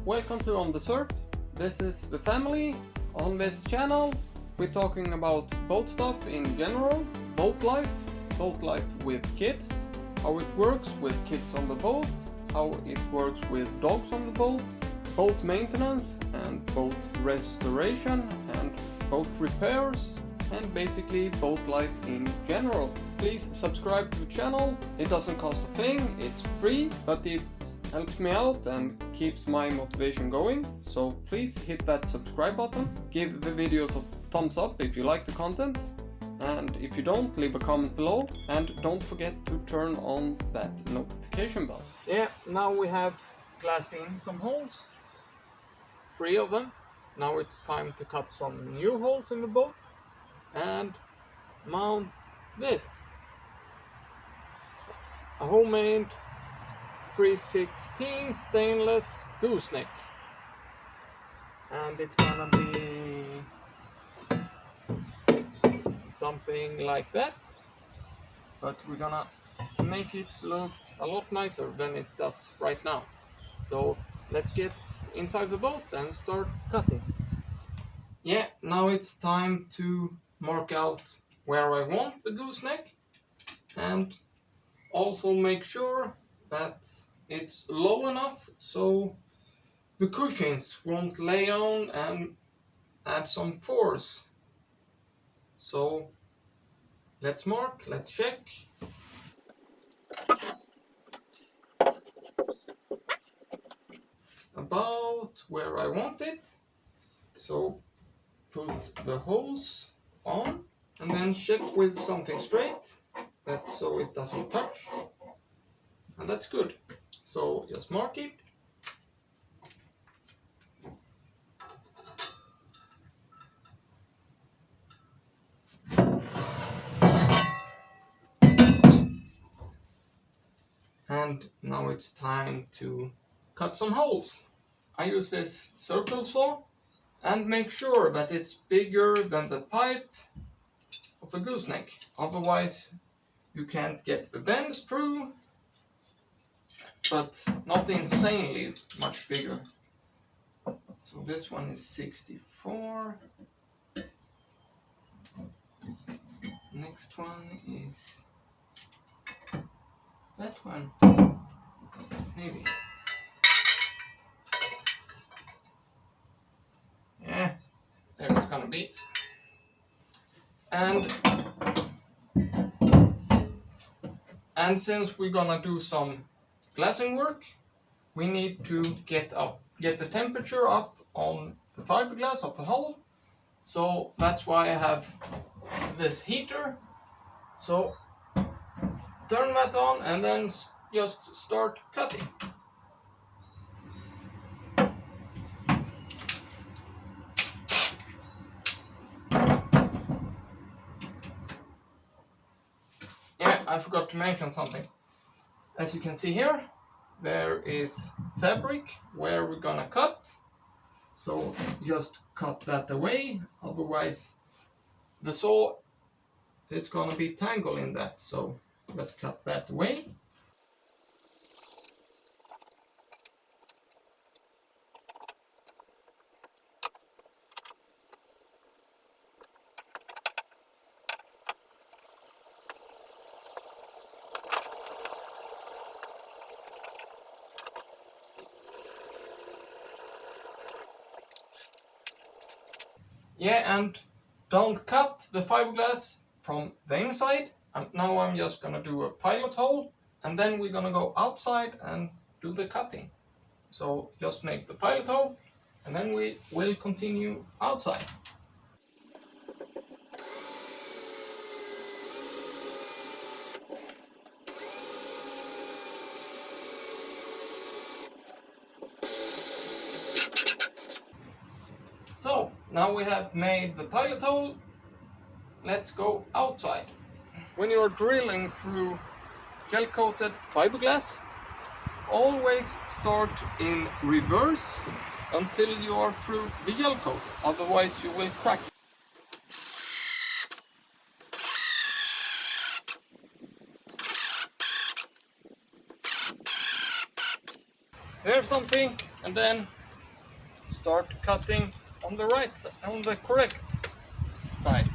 welcome to On the Surf. This is the family. On this channel we're talking about boat stuff in general, boat life with kids, how it works with kids on the boat, how it works with dogs on the boat maintenance and boat restoration and boat repairs, and basically boat life in general. Please subscribe to the channel. It doesn't cost a thing, it's free, but it helps me out and keeps my motivation going. So please hit that subscribe button, give the videos a thumbs up if you like the content, and if you don't, leave a comment below, and don't forget to turn on that notification bell. Yeah, now we have glassed in some holes, 3 of them. Now it's time to cut some new holes in the boat and mount this, a homemade 316 stainless gooseneck, and it's gonna be something like that, but we're gonna make it look a lot nicer than it does right now. So let's get inside the boat and start cutting. Yeah, now it's time to mark out where I want the gooseneck and also make sure that it's low enough so the cushions won't lay on and add some force. So let's mark, let's check. About where I want it. So put the hose on and then check with something straight, that so it doesn't touch, and that's good. So just mark it. And now it's time to cut some holes. I use this circle saw and make sure that it's bigger than the pipe of a gooseneck, otherwise you can't get the bends through, but not insanely much bigger. So this one is 64. Next one is that one, maybe. Yeah, there it's gonna be. And since we're gonna do some glassing work, we need to get the temperature up on the fiberglass of the hull. So that's why I have this heater. So turn that on and then just start cutting. Yeah, I forgot to mention something. As you can see here, there is fabric where we're gonna cut. So just cut that away, otherwise the saw is gonna be tangled in that. So let's cut that away. Yeah, and don't cut the fiberglass from the inside. And now I'm just gonna do a pilot hole, and then we're gonna go outside and do the cutting. So just make the pilot hole, and then we will continue outside. So now we have made the pilot hole. Let's go outside. When you're drilling through gel-coated fiberglass, always start in reverse until you are through the gel coat, otherwise you will crack. There's something, and then start cutting on the right side, on the correct side.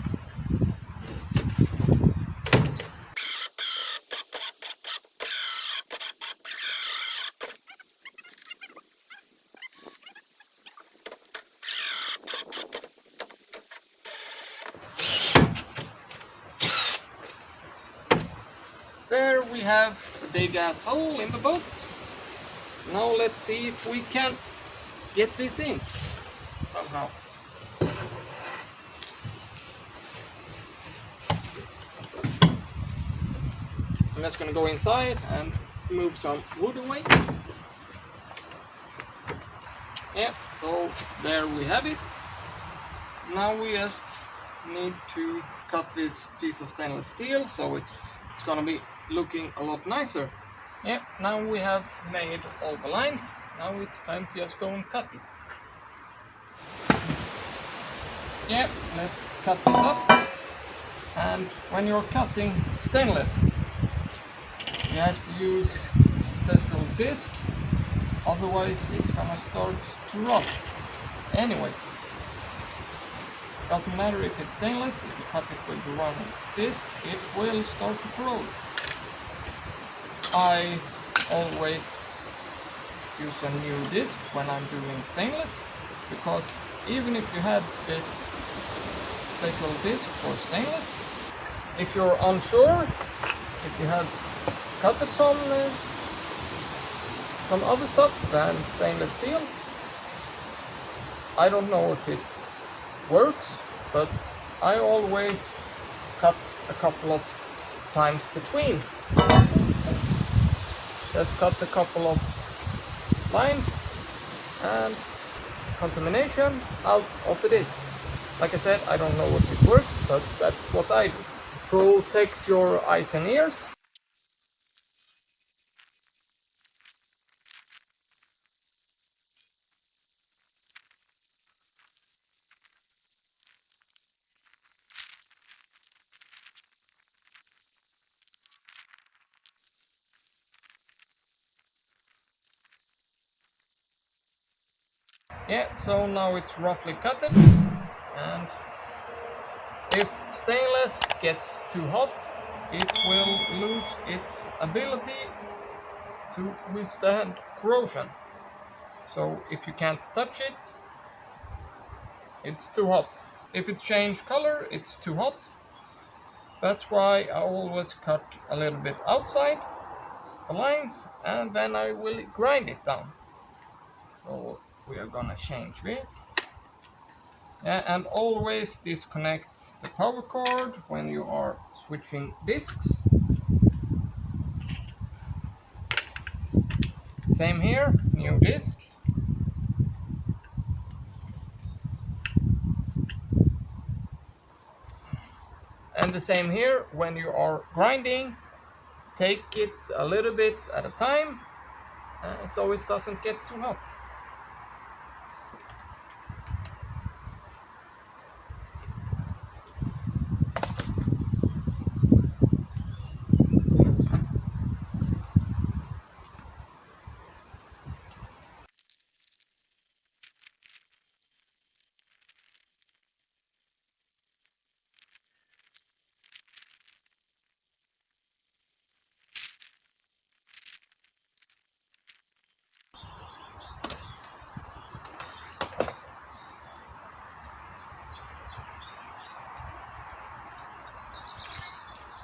There we have a big ass hole in the boat. Now let's see if we can get this in somehow. I'm just gonna go inside and move some wood away. Yeah, so there we have it. Now we just need to cut this piece of stainless steel so it's gonna be looking a lot nicer. Yeah, now we have made all the lines. Now it's time to just go and cut it. Yeah, let's cut this up. And when you're cutting stainless, you have to use a special disc, otherwise it's gonna start to rust. Anyway, doesn't matter if it's stainless, if you cut it with the wrong disc, it will start to corrode. I always use a new disc when I'm doing stainless, because even if you had this special disc for stainless, if you're unsure, if you have cut some other stuff than stainless steel, I don't know if it works, but I always cut a couple of times between. Just cut a couple of lines and contamination out of the disc. Like I said, I don't know if it works, but that's what I do. Protect your eyes and ears. Yeah, so now it's roughly cutted, and if stainless gets too hot, it will lose its ability to withstand corrosion. So if you can't touch it, it's too hot. If it changes color, it's too hot. That's why I always cut a little bit outside the lines, and then I will grind it down. So we are gonna change this. Yeah, and always disconnect the power cord when you are switching discs. Same here, new disc. And the same here, when you are grinding, take it a little bit at a time so it doesn't get too hot.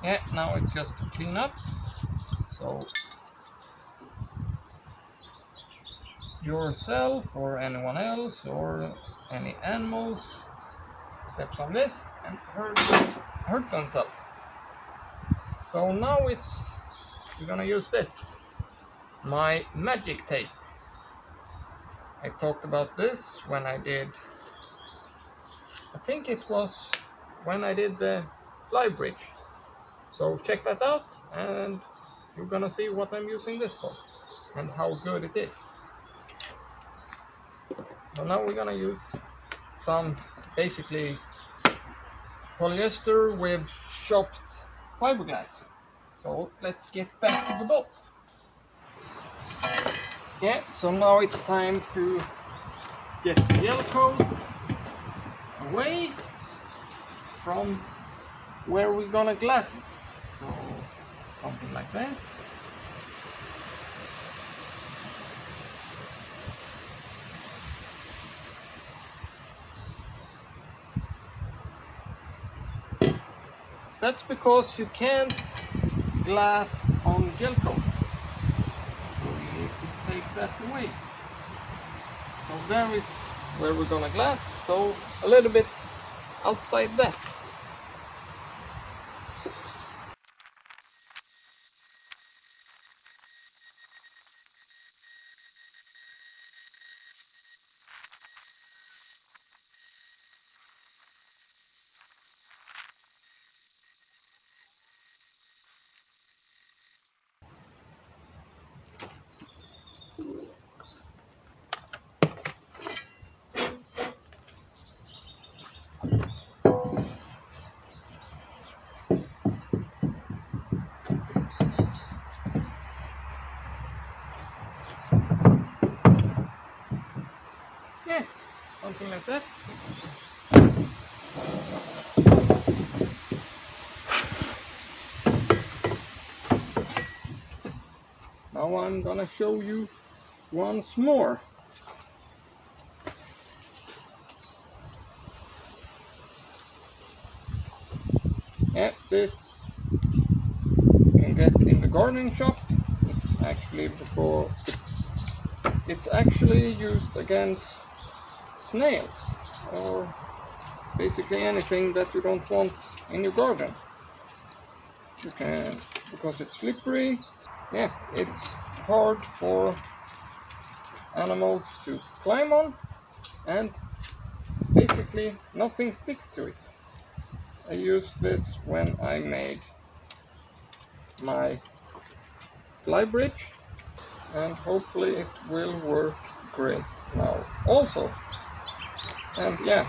Yeah, now it's just to clean up. So yourself or anyone else or any animals steps on this and hurt themselves. So now we're gonna use this, my magic tape. I talked about this when I think it was when I did the fly bridge. So check that out and you're gonna see what I'm using this for and how good it is. So now we're gonna use some basically polyester with chopped fiberglass. So let's get back to the boat. Yeah, so now it's time to get the gel coat away from where we're gonna glass it. So something like that. That's because you can't glass on gel coat. So you need to take that away. So there is where we're gonna glass. So a little bit outside that. Yeah, something like that. Now I'm gonna show you once more. Yeah, this you can get in the gardening shop. It's actually used against snails or basically anything that you don't want in your garden. You can, because it's slippery. Yeah, it's hard for animals to climb on, and basically nothing sticks to it. I used this when I made my fly bridge, and hopefully it will work great now also. And yeah,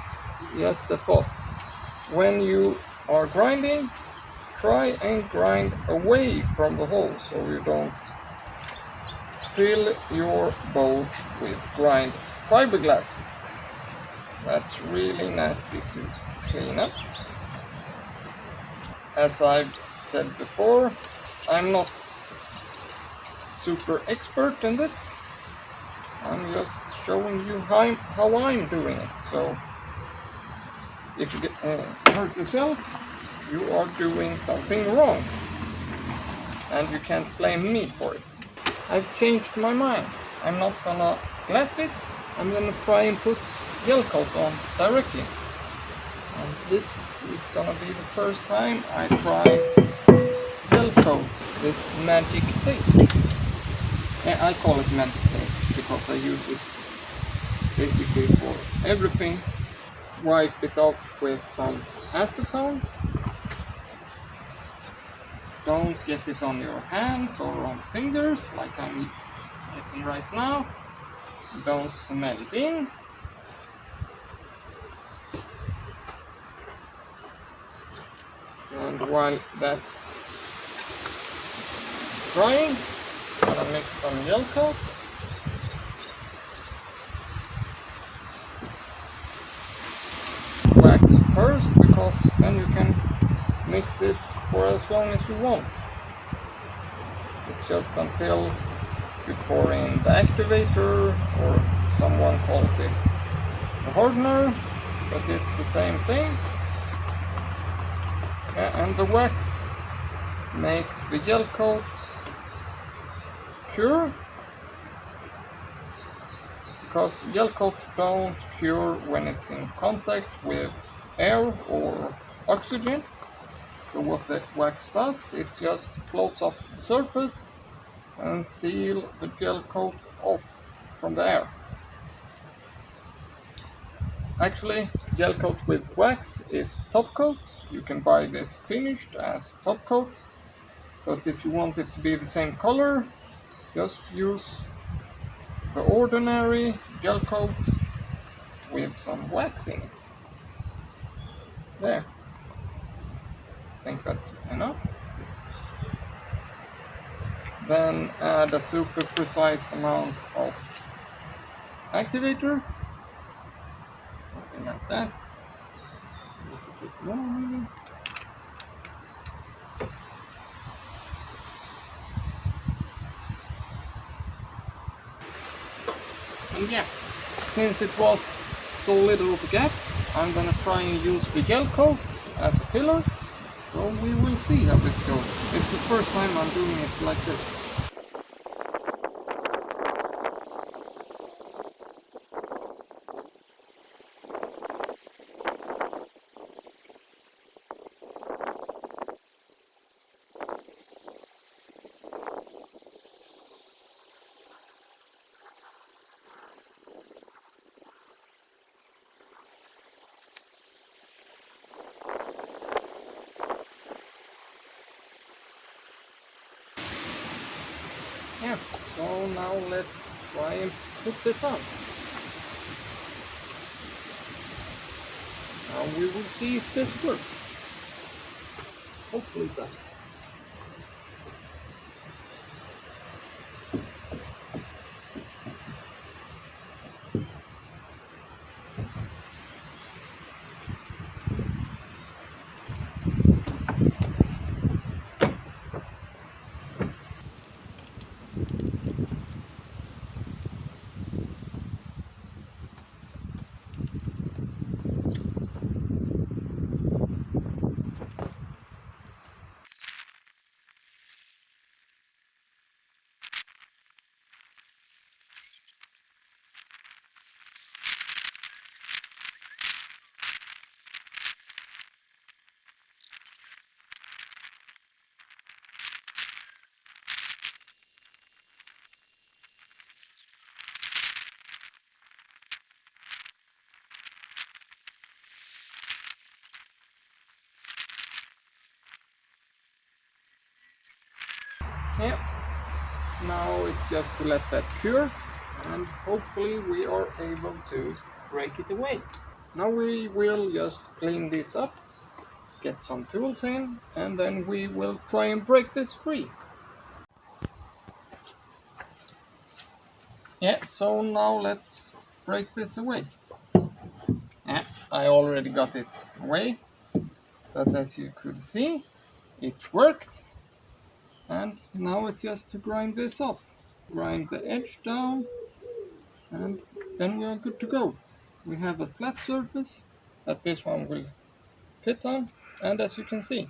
just a thought, when you are grinding, try and grind away from the hole so you don't fill your bowl with grind fiberglass. That's really nasty to clean up. As I've said before, I'm not super expert in this. I'm just showing you how I'm doing it. So if you hurt yourself, you are doing something wrong, and you can't blame me for it. I've changed my mind. I'm not gonna glass this. I'm gonna try and put gel coat on directly. And this is gonna be the first time I try gel coat, this magic tape. I call it magic tape because I use it basically for everything. Wipe it off with some acetone. Don't get it on your hands or on fingers like I'm getting right now. Don't smell it in. And while that's drying, I'm gonna mix some gel coat. Wax first, because then you can mix it for as long as you want. It's just until you pour in the activator, or someone calls it a hardener, but it's the same thing. Yeah, and the wax makes the gel coat cure, because gel coat don't cure when it's in contact with air or oxygen. So what the wax does, it just floats up to the surface and seal the gel coat off from the air. Actually, gel coat with wax is top coat. You can buy this finished as top coat, but if you want it to be the same color, just use the ordinary gel coat with some wax in it. There. I think that's enough. Then add a super precise amount of activator. something like that. A little bit more maybe. And yeah, since it was so little of a gap, I'm gonna try and use the gelcoat as a filler. So we will see how it goes. It's the first time I'm doing it like this. Yeah, so now let's try and put this on. Now we will see if this works. Hopefully it does. Yeah, now it's just to let that cure and hopefully we are able to break it away. Now we will just clean this up, get some tools in, and then we will try and break this free. Yeah, so now let's break this away. Yeah, I already got it away, but as you could see, it worked. And now it's just to grind this off. Grind the edge down, and then we are good to go. We have a flat surface that this one will fit on, and as you can see,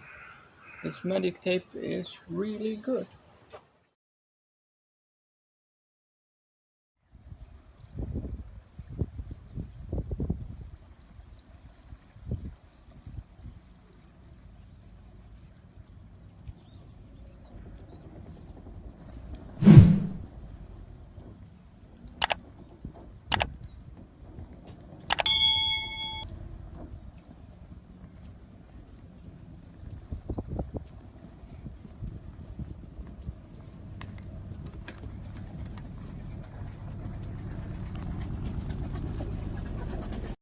this magic tape is really good.